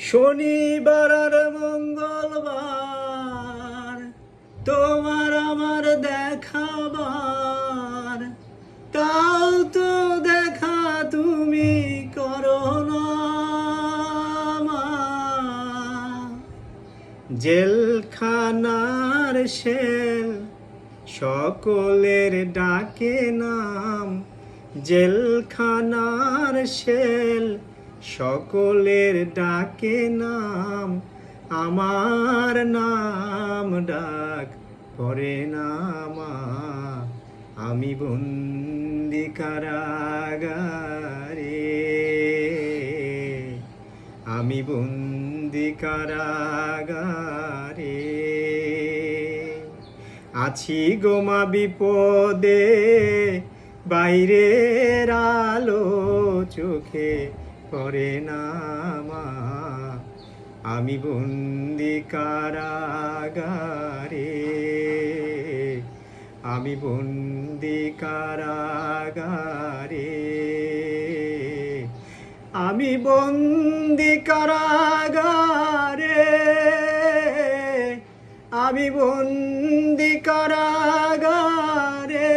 শনিবার আর মঙ্গলবার তোমার আমার দেখাবার, তাও তো দেখা তুমি করো না। জেলখানার শেল সকলের ডাকে নাম, জেলখানার শেল সকলের ডাকে নাম, আমার নাম ডাক পড়ে না মা। আমি বন্দি কারাগারে, আমি বন্দি কারাগারে। আছি গোমা বিপদে, বাইরের আলো চোখে পড়ে না মা। আমি বন্দি কারাগারে, আমি বন্দি কারাগারে, আমি বন্দি কারাগারে, আমি বন্দি কারাগারে।